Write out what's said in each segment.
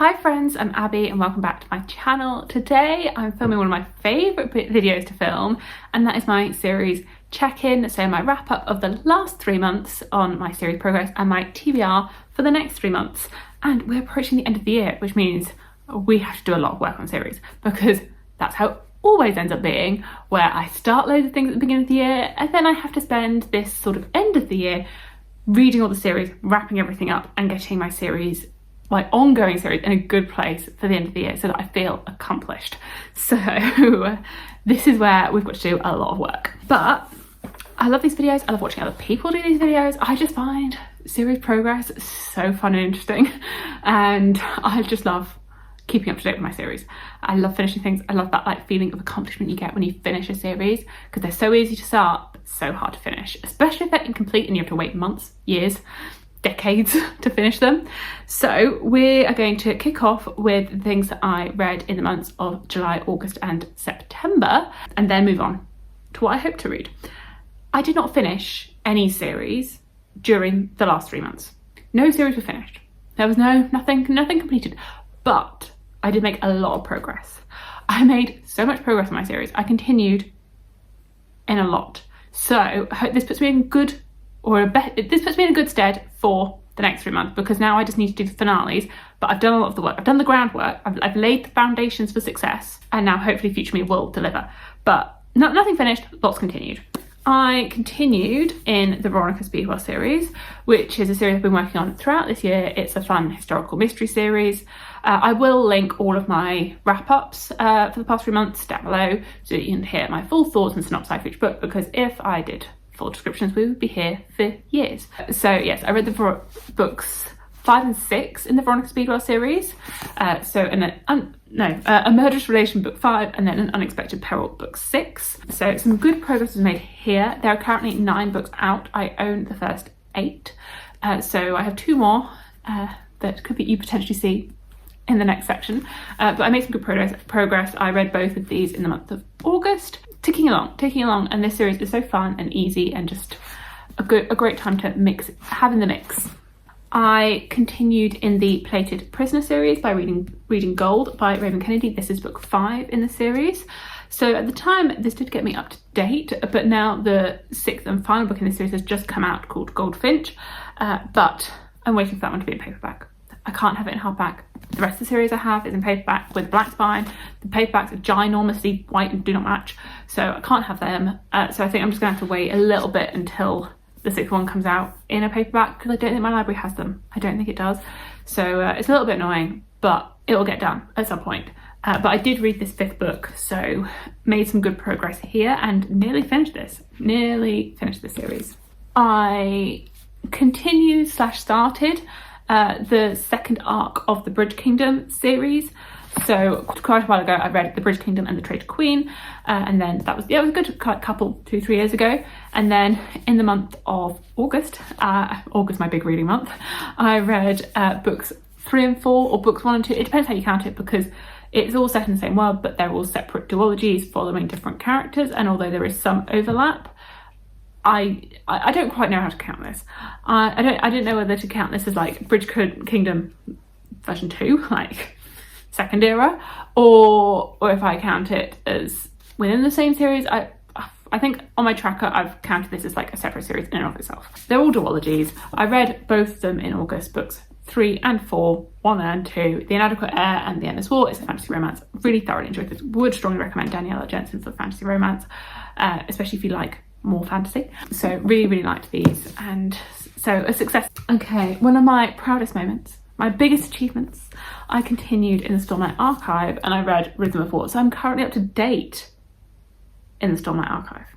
Hi friends, I'm Abby and welcome back to my channel. Today I'm filming one of my favourite videos to film, and that is my series check-in, so my wrap-up of the last 3 months on my series progress and my TBR for the next 3 months. And we're approaching the end of the year, which means we have to do a lot of work on series, because that's how it always ends up being, where I start loads of things at the beginning of the year and then I have to spend this sort of end of the year reading all the series, wrapping everything up and getting my series, my ongoing series, in a good place for the end of the year so that I feel accomplished. So this is where we've got to do a lot of work. But I love these videos, I love watching other people do these videos. I just find series progress so fun and interesting, and I just love keeping up to date with my series. I love finishing things. I love that like feeling of accomplishment you get when you finish a series, because they're so easy to start but so hard to finish, especially if they're incomplete and you have to wait months, years, decades to finish them. So we are going to kick off with things that I read in the months of July, August and September, and then move on to what I hope to read. I did not finish any series during the last 3 months. No series were finished. There was nothing completed, but I did make a lot of progress. I made so much progress on my series. I continued in a lot. So I hope this puts me in good stead for the next 3 months, because now I just need to do the finales, but I've done a lot of the work. I've done the groundwork. I've laid the foundations for success, and now hopefully future me will deliver. But nothing finished, lots continued. I continued in the Veronica Speedwell series, which is a series I've been working on throughout this year. It's a fun historical mystery series. I will link all of my wrap-ups for the past 3 months down below so that you can hear my full thoughts and synopsis for each book, because if I did full descriptions we would be here for years. So yes, I read the books 5 and 6 in the Veronica Speedwell series. A Murderous Relation book 5, and then An Unexpected Peril book 6. So some good progress was made here. There are currently 9 books out. I own the first 8. So I have 2 more that could be you potentially see in the next section. But I made some good progress. I read both of these in the month of August. Ticking along, and this series is so fun and easy and just a great time to have in the mix. I continued in the Plated Prisoner series by reading Gold by Raven Kennedy. This is book 5 in the series. So at the time, this did get me up to date, but now the 6th and final book in the series has just come out called Goldfinch, but I'm waiting for that one to be in paperback. I can't have it in hardback. The rest of the series I have is in paperback with black spine. The paperbacks are ginormously white and do not match, so I can't have them. So I think I'm just gonna have to wait a little bit until the 6th one comes out in a paperback, because I don't think my library has them. I don't think it does. So it's a little bit annoying, but it will get done at some point. But I did read this 5th book, so made some good progress here and nearly finished this series. I continued/started the 2nd arc of the Bridge Kingdom series. So quite a while ago I read The Bridge Kingdom and The Traitor Queen, and then that was a good couple 2-3 years ago. And then in the month of August, my big reading month, I read books 3 and 4, or books 1 and 2. It depends how you count it, because it's all set in the same world, but they're all separate duologies following different characters, and although there is some overlap, I don't quite know how to count this. I didn't know whether to count this as like Bridge Kingdom version 2, like 2nd era, or if I count it as within the same series. I think on my tracker I've counted this as like a separate series in and of itself. They're all duologies. I read both of them in August, books 3 and 4, 1 and 2, The Inadequate Heir and The Endless War. It's a fantasy romance. Really thoroughly enjoyed this. Would strongly recommend Daniela Jensen for fantasy romance, especially if you like more fantasy. So really liked these, and so a success. Okay, one of my proudest moments, my biggest achievements, I continued in the Stormlight Archive and I read Rhythm of War. So I'm currently up to date in the Stormlight Archive.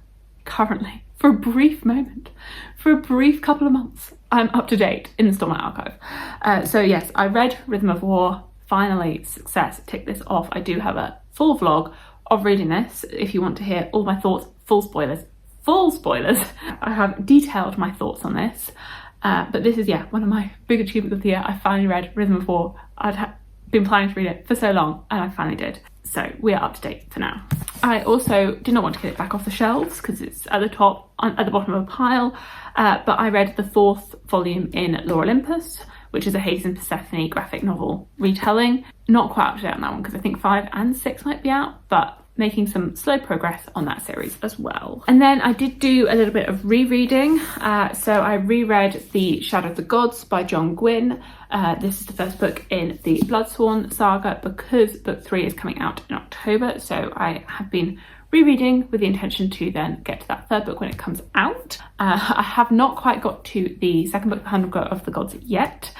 Currently, for a brief moment, for a brief couple of months, I'm up to date in the Stormlight Archive. So yes, I read Rhythm of War, finally, success, tick this off. I do have a full vlog of reading this if you want to hear all my thoughts, full spoilers. I have detailed my thoughts on this, but this is one of my big achievements of the year. I finally read Rhythm of War. I'd been planning to read it for so long, and I finally did. So we are up to date for now. I also did not want to get it back off the shelves because it's at the bottom of a pile, but I read the 4th volume in Lore Olympus, which is a Hades and Persephone graphic novel retelling. Not quite up to date on that one because I think 5 and 6 might be out, but making some slow progress on that series as well. And then I did do a little bit of rereading. So I reread The Shadow of the Gods by John Gwynne. This is the first book in the Bloodsworn saga because book 3 is coming out in October. So I have been rereading with the intention to then get to that third book when it comes out. I have not quite got to the second book, The Hunger of the Gods, yet,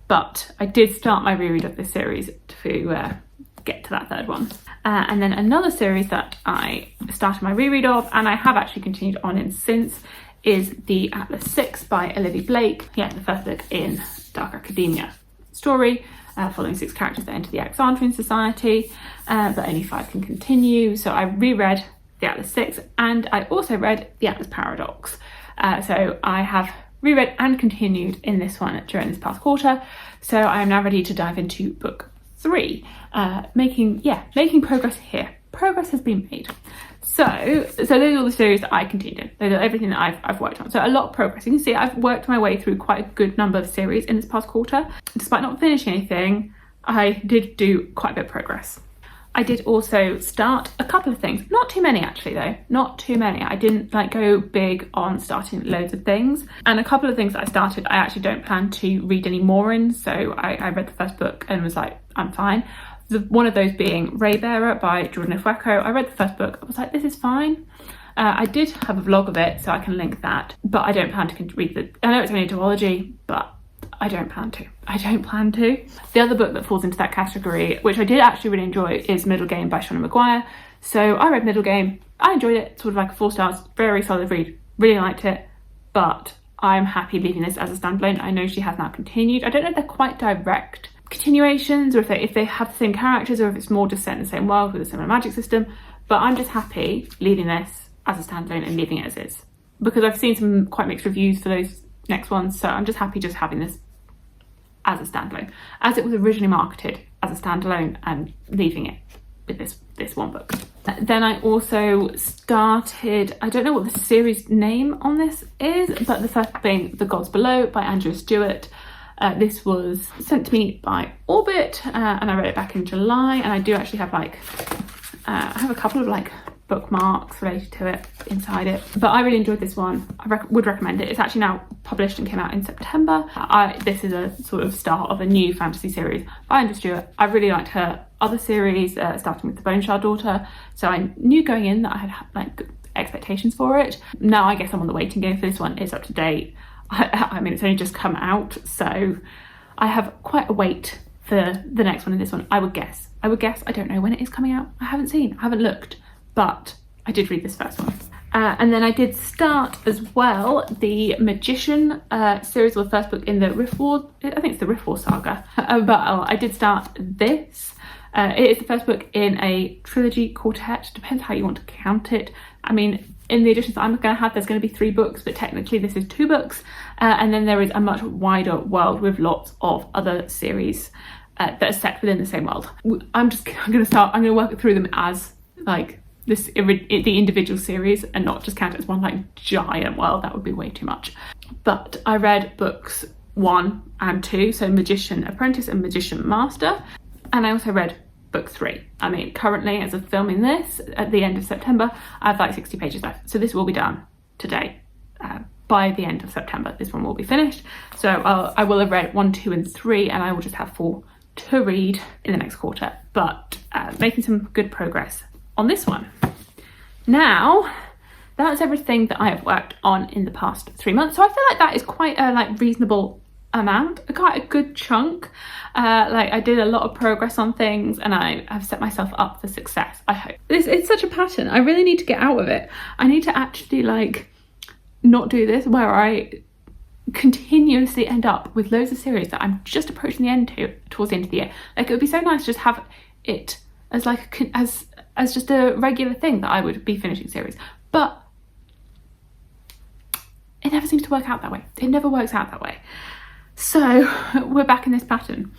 but I did start my reread of this series to get to that third one. And then another series that I started my reread of, and I have actually continued on in since, is The Atlas 6 by Olivia Blake. Yeah, the first book in Dark Academia story, following 6 characters that enter the Alexandrian Society, but only 5 can continue. So I reread The Atlas 6, and I also read The Atlas Paradox. So I have reread and continued in this one during this past quarter. So I am now ready to dive into book 3, making progress here. Progress has been made. So those are all the series that I continued in. Those are everything that I've worked on. So a lot of progress. You can see I've worked my way through quite a good number of series in this past quarter. Despite not finishing anything, I did do quite a bit of progress. I did also start a couple of things. Not too many actually though, not too many. I didn't go big on starting loads of things. And a couple of things that I started, I actually don't plan to read any more in. So I read the first book and was like, I'm fine. One of those being Raybearer by Jordan Ifueko. I read the first book, I was like, this is fine. I did have a vlog of it, so I can link that, but I don't plan to read I know it's only a duology, but I don't plan to. The other book that falls into that category, which I did actually really enjoy, is Middle Game by Shauna Maguire. So I read Middle Game, I enjoyed it, sort of like a 4 stars, very solid read, really liked it, but I'm happy leaving this as a standalone. I know she has now continued. I don't know if they're quite direct continuations, or if they have the same characters, or if it's more just set in the same world with a similar magic system, but I'm just happy leaving this as a standalone and leaving it as is, because I've seen some quite mixed reviews for those next ones, so I'm just happy just having this as a standalone, as it was originally marketed as a standalone, and leaving it with this one book. Then I also started, I don't know what the series name on this is, but the first being The Gods Below by Andrea Stewart. This was sent to me by Orbit, and I read it back in July, and I do actually have I have a couple of bookmarks related to it inside it, but I really enjoyed this one. I would recommend it. It's actually now published and came out in September. This is a sort of start of a new fantasy series by Andrea Stewart. I really liked her other series, starting with The Bone Shard Daughter, so I knew going in that I had good expectations for it. Now I guess I'm on the waiting game for this one. It's up to date. I mean, it's only just come out, so I have quite a wait for the next one in this one, I would guess. I don't know when it is coming out. I haven't looked, but I did read this first one. And then I did start as well the Magician series, or the first book in the Rift War, I think it's the Rift War saga, but I did start this. It is the first book in a trilogy quartet, depends how you want to count it. I mean, in the editions that I'm going to have, there's going to be 3 books, but technically this is 2 books. And then there is a much wider world with lots of other series that are set within the same world. I'm going to work through them as the individual series, and not just count it as one giant world. That would be way too much. But I read books 1 and 2, so Magician Apprentice and Magician Master. And I also read book 3. I mean, currently, as of filming this at the end of September, I have 60 pages left. So this will be done today. By the end of September, this one will be finished. So I will have read 1, 2, and 3, and I will just have 4 to read in the next quarter. But making some good progress on this one. Now, that's everything that I have worked on in the past 3 months. So I feel like that is quite a reasonable amount, quite a good chunk. I did a lot of progress on things, and I have set myself up for success, I hope. It's such a pattern. I really need to get out of it. I need to actually not do this, where I continuously end up with loads of series that I'm just approaching the end towards the end of the year. It would be so nice to just have it as as just a regular thing that I would be finishing series, but it never seems to work out that way. It never works out that way. So we're back in this pattern.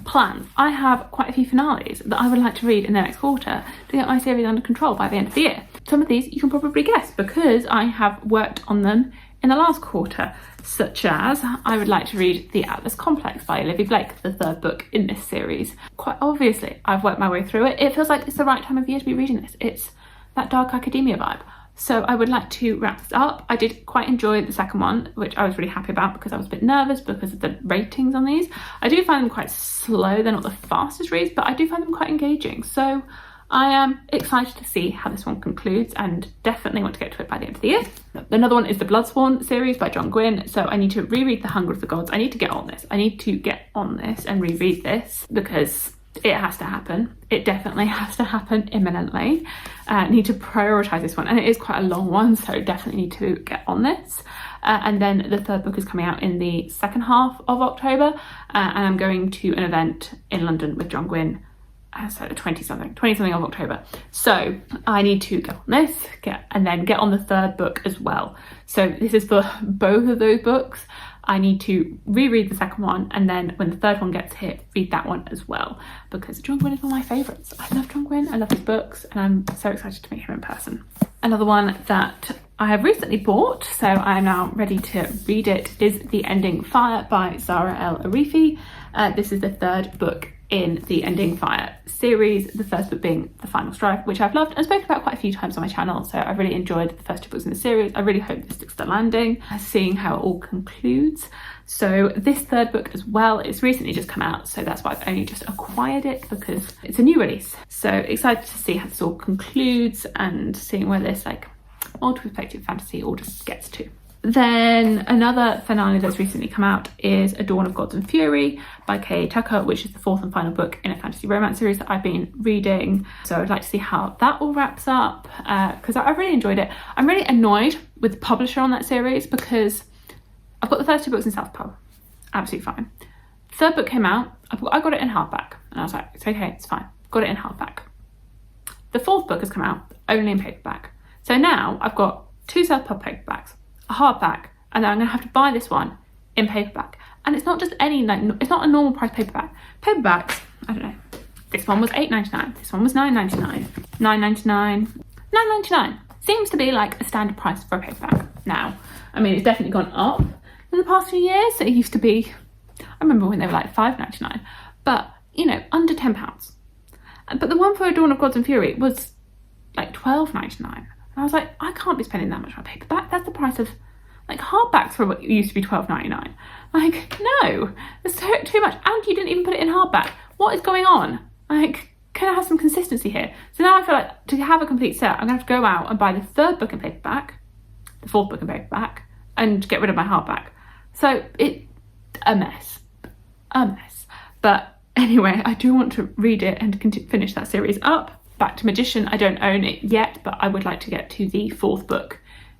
Plans. I have quite a few finales that I would like to read in the next quarter to get my series under control by the end of the year. Some of these you can probably guess, because I have worked on them in the last quarter, such as I would like to read The Atlas Complex by Olivia Blake, the third book in this series. Quite obviously, I've worked my way through it. It feels like it's the right time of year to be reading this. It's that dark academia vibe. So I would like to wrap this up. I did quite enjoy the second one, which I was really happy about because I was a bit nervous because of the ratings on these. I do find them quite slow. They're not the fastest reads, but I do find them quite engaging. So I am excited to see how this one concludes and definitely want to get to it by the end of the year. Another one is the Bloodsworn series by John Gwynne. So I need to reread The Hunger of the Gods. I need to get on this. I need to get on this and reread this because it has to happen. It definitely has to happen imminently. Need to prioritise this one, and it is quite a long one, so definitely need to get on this. And then the third book is coming out in the second half of October, and I'm going to an event in London with John Gwynne, so the 20 something of October. So I need to get on this, and then get on the third book as well. So this is for both of those books. I need to reread the second one, and then when the third one gets here, read that one as well, because John Gwynne is one of my favourites. I love John Gwynne, I love his books, and I'm so excited to meet him in person. Another one that I have recently bought, so I am now ready to read it, is The Ending Fire by Zara El Arifi. This is the third book in the Ending Fire series, the first book being The Final Strife, which I've loved and spoken about quite a few times on my channel, so I've really enjoyed the first two books in the series. I really hope this sticks the landing, seeing how it all concludes. So this third book as well, it's recently just come out, so that's why I've only just acquired it, because it's a new release. So excited to see how this all concludes and seeing where this like multi-perspective fantasy all just gets to. Then another finale that's recently come out is A Dawn of Gods and Fury by K.A. Tucker, which is the fourth and final book in a fantasy romance series that I've been reading. So I'd like to see how that all wraps up, because I've really enjoyed it. I'm really annoyed with the publisher on that series because I've got the first two books in Southpaw, absolutely fine. Third book came out, I got it in hardback, and I was like, it's okay, it's fine, got it in hardback. The fourth book has come out only in paperback. So now I've got two Southpaw paperbacks, a hardback, and then I'm gonna have to buy this one in paperback. And it's not just any, like, it's not a normal price paperback. Paperbacks, I don't know, this one was $8.99, this one was $9.99, $9.99, $9.99. Seems to be like a standard price for a paperback now. I mean, it's definitely gone up in the past few years. It used to be, I remember when they were like $5.99, but you know, under £10. But the one for A Dawn of Gods and Fury was like $12.99. And I was like, I can't be spending that much on a paperback. That's the price of like hardbacks for what used to be $12.99. Like, no, it's too much. And you didn't even put it in hardback. What is going on? Like, can I have some consistency here? So now I feel like to have a complete set, I'm gonna have to go out and buy the third book in paperback, the fourth book in paperback, and get rid of my hardback. So it's a mess. But anyway, I do want to read it and finish that series up. Back to Magician, I don't own it yet, but I would like to get to the fourth book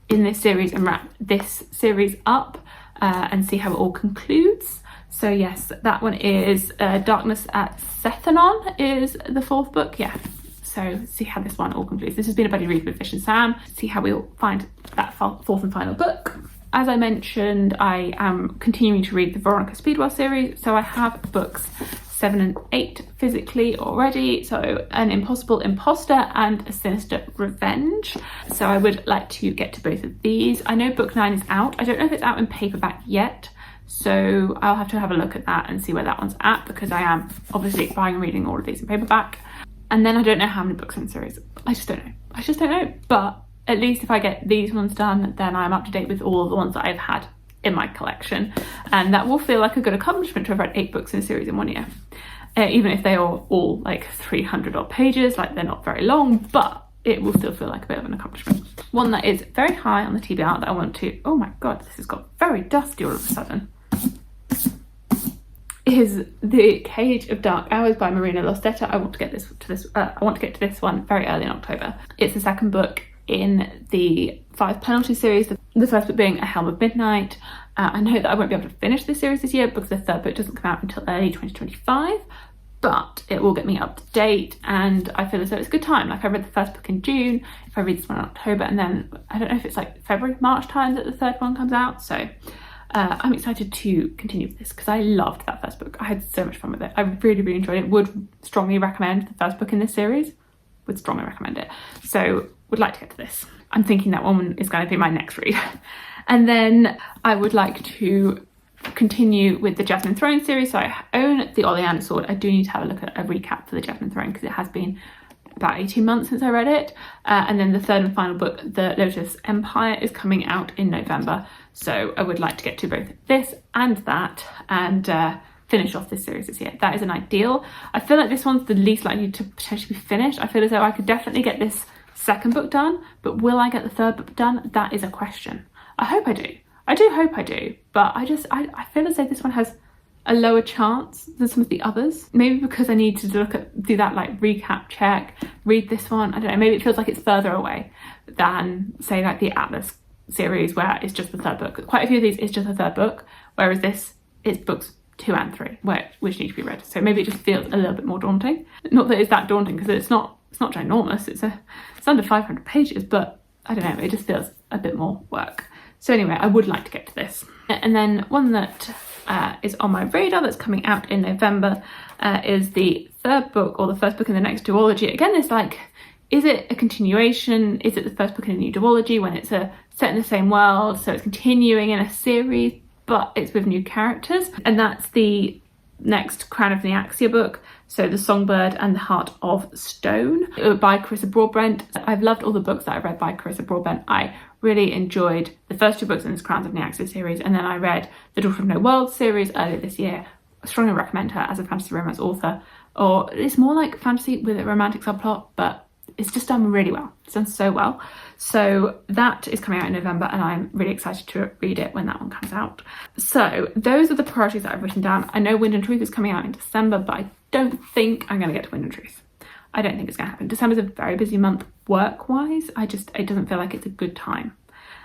in this series and wrap this series up and see how it all concludes. So yes, that one is Darkness at Sethanon is the fourth book, yeah. So see how this one all concludes. This has been a buddy read with Fish and Sam. See how we'll find that fourth and final book. As I mentioned, I am continuing to read the Veronica Speedwell series. So I have books 7 and 8 physically already. So An Impossible Imposter and A Sinister Revenge. So I would like to get to both of these. I know book 9 is out. I don't know if it's out in paperback yet. So I'll have to have a look at that and see where that one's at, because I am obviously buying and reading all of these in paperback. And then I don't know how many books in the series. I just don't know. But at least if I get these ones done, then I'm up to date with all of the ones that I've had in my collection. And that will feel like a good accomplishment to have read 8 books in a series in 1 year. Even if they are all like 300 odd pages, like they're not very long, but it will still feel like a bit of an accomplishment. One that is very high on the TBR that I want to, oh my God, this has got very dusty all of a sudden, is The Cage of Dark Hours by Marina Lostetta. I want to get to this one very early in October. It's the second book in the 5 penalty series, the first book being A Helm of Midnight. I know that I won't be able to finish this series this year because the third book doesn't come out until early 2025, but it will get me up to date, and I feel as though it's a good time. Like, I read the first book in June, if I read this one in October, and then I don't know if it's like February, March time that the third one comes out. So I'm excited to continue with this because I loved that first book. I had so much fun with it. I really, really enjoyed it. Would strongly recommend the first book in this series. Would strongly recommend it. So would like to get to this. I'm thinking that one is going to be my next read. And then I would like to continue with the Jasmine Throne series. So I own the Oleander Sword. I do need to have a look at a recap for the Jasmine Throne because it has been about 18 months since I read it. And then the third and final book, The Lotus Empire, is coming out in November. So I would like to get to both this and that and finish off this series this year. That is an ideal. I feel like this one's the least likely to potentially be finished. I feel as though I could definitely get this second book done, but will I get the third book done? That is a question. I hope I do. I do hope I do, but I feel as though this one has a lower chance than some of the others. Maybe because I need to do that like recap check, read this one. I don't know, maybe it feels like it's further away than say like the Atlas series where it's just the third book. Quite a few of these is just the third book, whereas this is books 2 and 3, which need to be read. So maybe it just feels a little bit more daunting. Not that it's that daunting because it's not ginormous. It's under 500 pages, but I don't know, it just feels a bit more work. So anyway, I would like to get to this. And then one that is on my radar that's coming out in November is the third book or the first book in the next duology. Again, it's like, is it a continuation? Is it the first book in a new duology when it's set in the same world? So it's continuing in a series, but it's with new characters. And that's the next Crown of Nyaxia book. So The Songbird and the Heart of Stone by Carissa Broadbent. I've loved all the books that I read by Carissa Broadbent. I really enjoyed the first 2 books in this Crowns of Nyaxia series, and then I read the Daughter of No World series earlier this year. I strongly recommend her as a fantasy romance author, or it's more like fantasy with a romantic subplot, but it's just done really well. It's done so well. So that is coming out in November, and I'm really excited to read it when that one comes out. So those are the priorities that I've written down. I know Wind and Truth is coming out in December, but I don't think I'm going to get to Wind and Truth. I don't think it's going to happen. December's a very busy month work-wise. It doesn't feel like it's a good time.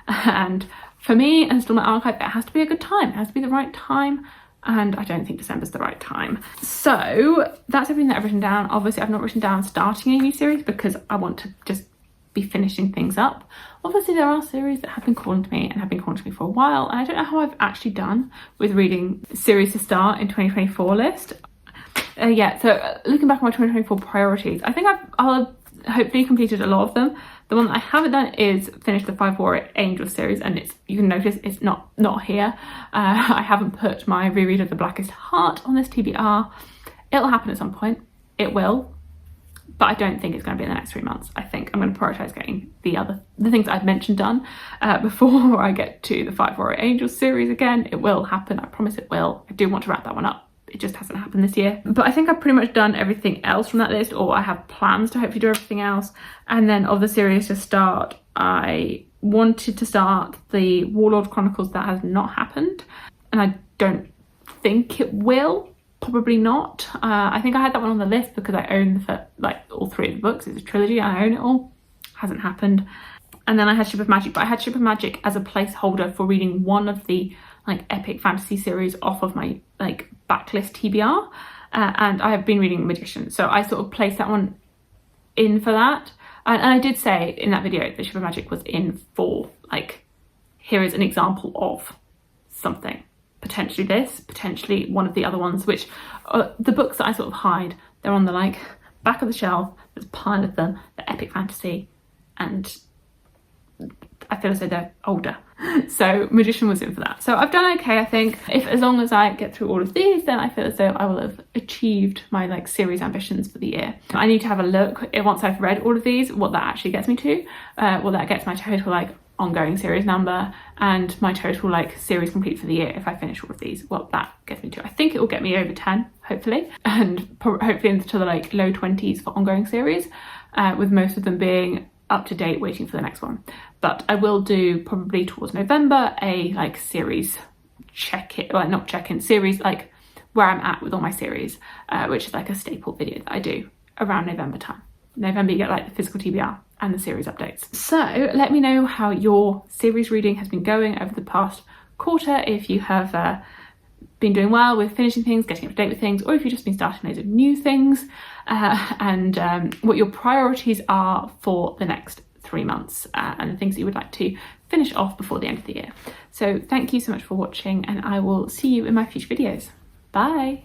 And for me, and still my archive, it has to be a good time. It has to be the right time. And I don't think December's the right time. So that's everything that I've written down. Obviously, I've not written down starting a new series because I want to just be finishing things up. Obviously, there are series that have been calling to me and have been calling to me for a while. And I don't know how I've actually done with reading series to start in 2024 list. So looking back at my 2024 priorities, I think I'll have hopefully completed a lot of them. The one that I haven't done is finish the 5 Warrior Angels series, and you can notice it's not here. I haven't put my reread of The Blackest Heart on this TBR. It'll happen at some point. It will, but I don't think it's going to be in the next 3 months. I think I'm going to prioritise getting the things I've mentioned done before I get to the 5 Warrior Angels series again. It will happen. I promise it will. I do want to wrap that one up. It just hasn't happened this year. But I think I've pretty much done everything else from that list, or I have plans to hopefully do everything else. And then of the series to start, I wanted to start the Warlord Chronicles. That has not happened. And I don't think it will. Probably not. I think I had that one on the list because I own all 3 of the books. It's a trilogy and I own it all. Hasn't happened. And then I had Ship of Magic, but I had Ship of Magic as a placeholder for reading one of the epic fantasy series off of my backlist TBR, and I have been reading Magician, so I sort of placed that one in for that. And I did say in that video that Ship of Magic was in for here is an example of something, potentially this, potentially one of the other ones, which the books that I sort of hide, they're on the back of the shelf. There's a pile of them, the epic fantasy, and I feel as though they're older. So Magician was in for that. So I've done okay, I think. As long as I get through all of these, then I feel as though I will have achieved my series ambitions for the year. I need to have a look once I've read all of these, what that actually gets me to. What that gets my total ongoing series number and my total series complete for the year if I finish all of these. What that gets me to. I think it will get me over 10, hopefully, and hopefully into the low 20s for ongoing series, with most of them being up to date waiting for the next one. But I will do probably towards November a series series where I'm at with all my series, which is a staple video that I do around November time. November you get the physical TBR and the series updates. So let me know how your series reading has been going over the past quarter, if you have been doing well with finishing things, getting up to date with things, or if you've just been starting loads of new things, and what your priorities are for the next 3 months, and the things that you would like to finish off before the end of the year. So thank you so much for watching, and I will see you in my future videos. Bye!